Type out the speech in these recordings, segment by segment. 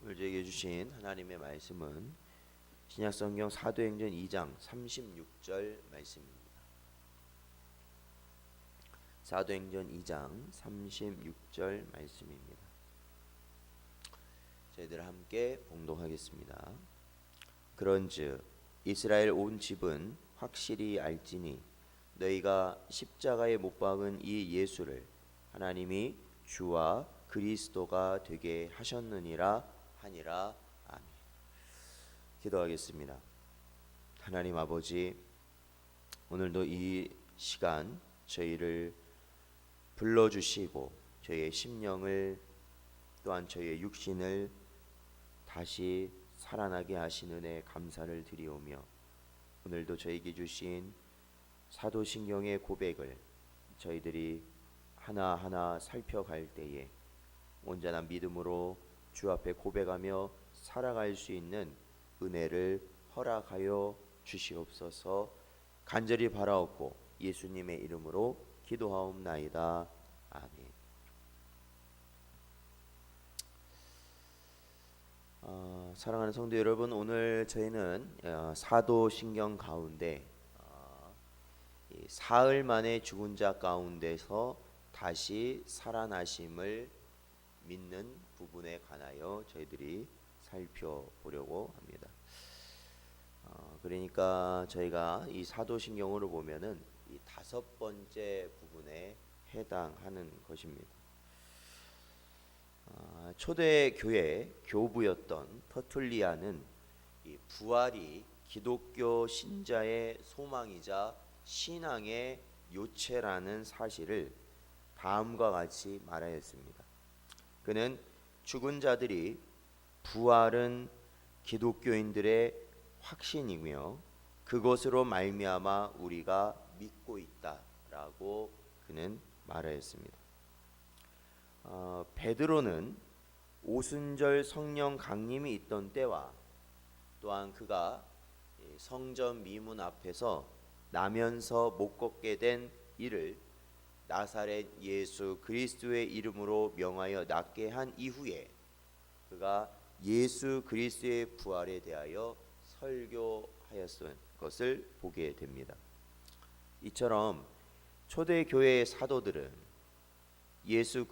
오늘 저에게 주신 하나님의 말씀은 신약성경 사도행전 2장 36절 말씀입니다. 사도행전 2장 36절 말씀입니다. 저희들 함께 봉독하겠습니다. 그런즉 이스라엘 온 집은 확실히 알지니 너희가 십자가에 못 박은 이 예수를 하나님이 주와 그리스도가 되게 하셨느니라 하니라. 아멘. 기도하겠습니다. 하나님 아버지, 오늘도 이 시간 저희를 불러주시고 저희의 심령을 또한 저희의 육신을 다시 살아나게 하신 은혜 감사를 드리오며, 오늘도 저에게 주신 사도신경의 고백을 저희들이 하나하나 살펴갈 때에 온전한 믿음으로 주 앞에 고백하며 살아갈 수 있는 은혜를 허락하여 주시옵소서. 간절히 바라옵고 예수님의 이름으로 기도하옵나이다. 아멘. 사랑하는 성도 여러분, 오늘 저희는 사도신경 가운데 사흘 만에 죽은 자 가운데서 다시 살아나심을 믿는 부분에 관하여 저희들이 살펴보려고 합니다. 그러니까 저희가 이 사도신경으로 보면은 이 5번째 부분에 해당하는 것입니다. 초대 교회 교부였던 터툴리아는 이 부활이 기독교 신자의 소망이자 신앙의 요체라는 사실을 다음과 같이 말하였습니다. 그는 죽은 자들이 부활은 기독교인들의 확신이며 그것으로 말미암아 우리가 믿고 있다라고 그는 말하였습니다. 베드로는 오순절 성령 강림이 있던 때와 또한 그가 성전 미문 앞에서 나면서 못 걷게 된 이를 나사렛 예수 그리스도의 이름으로 명하여 낫게 한 이후에 그가 예수 그리스도의 부활에 대하여 설교하였던 것을 보게 됩니다. 이처럼 초대 교회의 사도들은 예수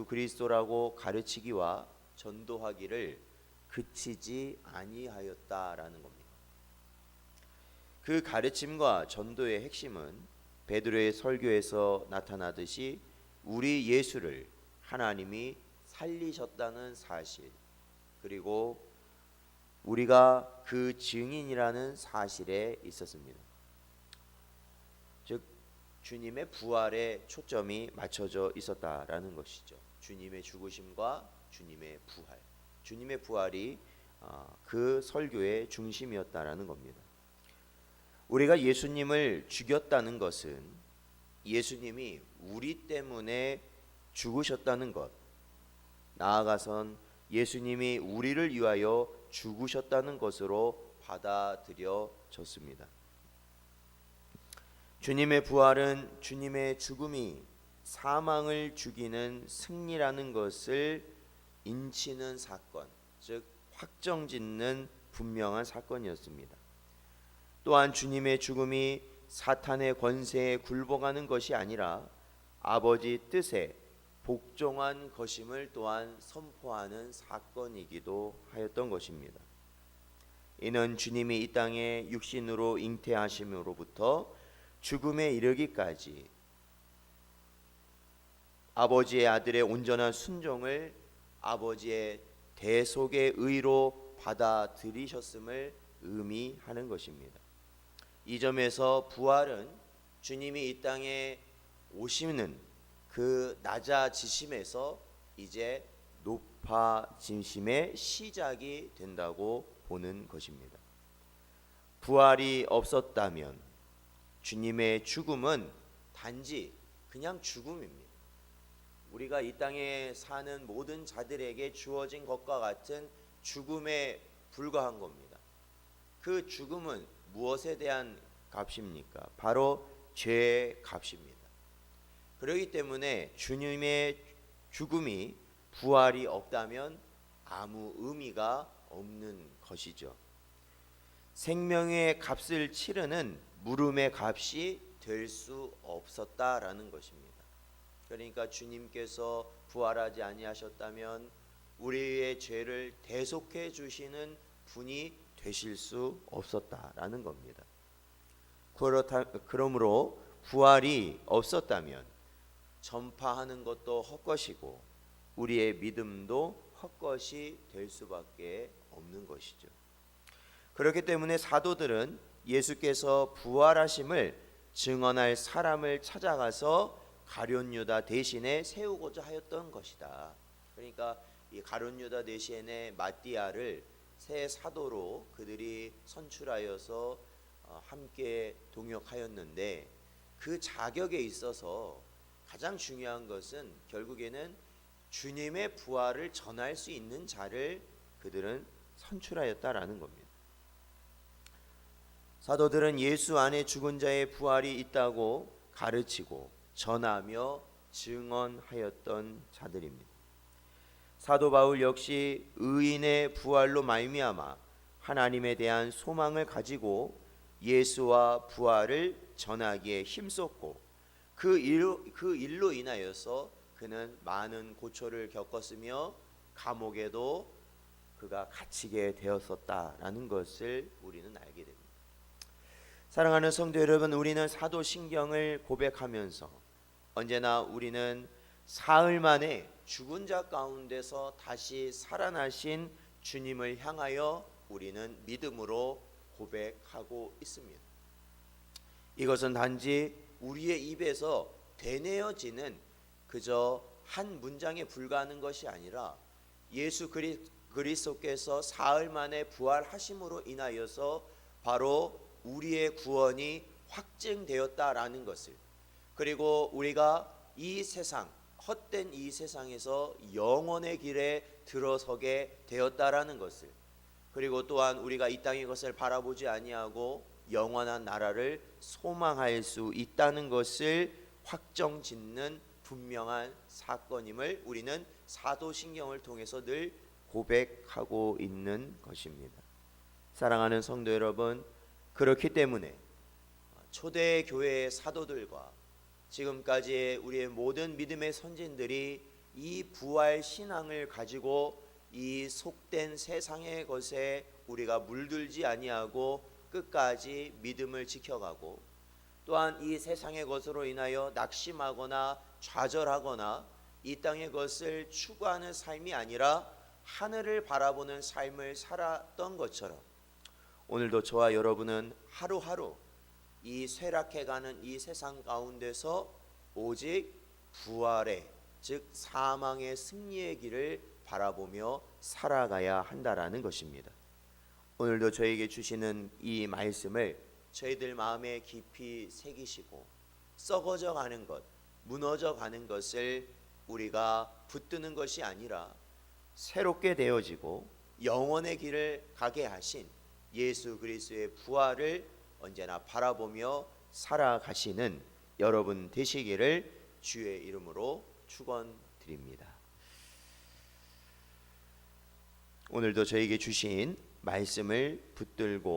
그리스도라고 가르치기와 전도하기를 그치지 아니하였다라는 겁니다. 그 가르침과 전도의 핵심은 베드로의 설교에서 나타나듯이 우리 예수를 하나님이 살리셨다는 사실, 그리고 우리가 그 증인이라는 사실에 있었습니다. 즉 주님의 부활에 초점이 맞춰져 있었다라는 것이죠. 주님의 죽으심과 주님의 부활, 주님의 부활이 그 설교의 중심이었다라는 겁니다. 우리가 예수님을 죽였다는 것은 예수님이 우리 때문에 죽으셨다는 것, 나아가선 예수님이 우리를 위하여 죽으셨다는 것으로 받아들여졌습니다. 주님의 부활은 주님의 죽음이 사망을 죽이는 승리라는 것을 인치는 사건, 즉 확정짓는 분명한 사건이었습니다. 또한 주님의 죽음이 사탄의 권세에 굴복하는 것이 아니라 아버지 뜻에 복종한 것임을 또한 선포하는 사건이기도 하였던 것입니다. 이는 주님이 이 땅에 육신으로 잉태하심으로부터 죽음에 이르기까지 아버지의 아들의 온전한 순종을 아버지의 대속의 의로 받아들이셨음을 의미하는 것입니다. 이 점에서 부활은 주님이 이 땅에 오시는 그 낮아지심에서 이제 높아지심의 시작이 된다고 보는 것입니다. 부활이 없었다면 주님의 죽음은 단지 그냥 죽음입니다. 우리가 이 땅에 사는 모든 자들에게 주어진 것과 같은 죽음에 불과한 겁니다. 그 죽음은 무엇에 대한 값입니까? 바로 죄의 값입니다. 그렇기 때문에 주님의 죽음이 부활이 없다면 아무 의미가 없는 것이죠. 생명의 값을 치르는 물음의 값이 될 수 없었다라는 것입니다. 그러니까 주님께서 부활하지 아니하셨다면 우리의 죄를 대속해 주시는 분이 되실 수 없었다라는 겁니다. 그러므로 부활이 없었다면 전파하는 것도 헛것이고 우리의 믿음도 헛것이 될 수밖에 없는 것이죠. 그렇기 때문에 사도들은 예수께서 부활하심을 증언할 사람을 찾아가서 가룟 유다 대신에 세우고자 하였던 것이다. 그러니까 이 가룟 유다 대신에 마띠아를 새 사도로 그들이 선출하여서 함께 동역하였는데, 그 자격에 있어서 가장 중요한 것은 결국에는 주님의 부활을 전할 수 있는 자를 그들은 선출하였다라는 겁니다. 사도들은 예수 안에 죽은 자의 부활이 있다고 가르치고 전하며 증언하였던 자들입니다. 사도 바울 역시 의인의 부활로 말미암아 하나님에 대한 소망을 가지고 예수와 부활을 전하기에 힘썼고 그 일로 인하여서 그는 많은 고초를 겪었으며 감옥에도 그가 갇히게 되었었다라는 것을 우리는 알게 됩니다. 사랑하는 성도 여러분, 우리는 사도신경을 고백하면서 언제나 우리는 사흘 만에 죽은 자 가운데서 다시 살아나신 주님을 향하여 우리는 믿음으로 고백하고 있습니다. 이것은 단지 우리의 입에서 되뇌어지는 그저 한 문장에 불과한 것이 아니라 예수 그리스도께서 사흘 만에 부활하심으로 인하여서 바로 우리의 구원이 확증되었다라는 것을, 그리고 우리가 이 세상 헛된 이 세상에서 영원의 길에 들어서게 되었다라는 것을, 그리고 또한 우리가 이 땅의 것을 바라보지 아니하고 영원한 나라를 소망할 수 있다는 것을 확정짓는 분명한 사건임을 우리는 사도신경을 통해서 늘 고백하고 있는 것입니다. 사랑하는 성도 여러분, 그렇기 때문에 초대 교회의 사도들과 지금까지의 우리의 모든 믿음의 선진들이 이 부활 신앙을 가지고 이 속된 세상의 것에 우리가 물들지 아니하고 끝까지 믿음을 지켜가고, 또한 이 세상의 것으로 인하여 낙심하거나 좌절하거나 이 땅의 것을 추구하는 삶이 아니라 하늘을 바라보는 삶을 살았던 것처럼 오늘도 저와 여러분은 하루하루 이 쇠락해가는 이 세상 가운데서 오직 부활의, 즉 사망의 승리의 길을 바라보며 살아가야 한다라는 것입니다. 오늘도 저에게 주시는 이 말씀을 저희들 마음에 깊이 새기시고 썩어져 가는 것, 무너져 가는 것을 우리가 붙드는 것이 아니라 새롭게 되어지고 영원의 길을 가게 하신 예수 그리스도의 부활을 언제나 바라보며 살아가시는 여러분 되시기를 주의 이름으로 축원드립니다. 오늘도 저에게 주신 말씀을 붙들고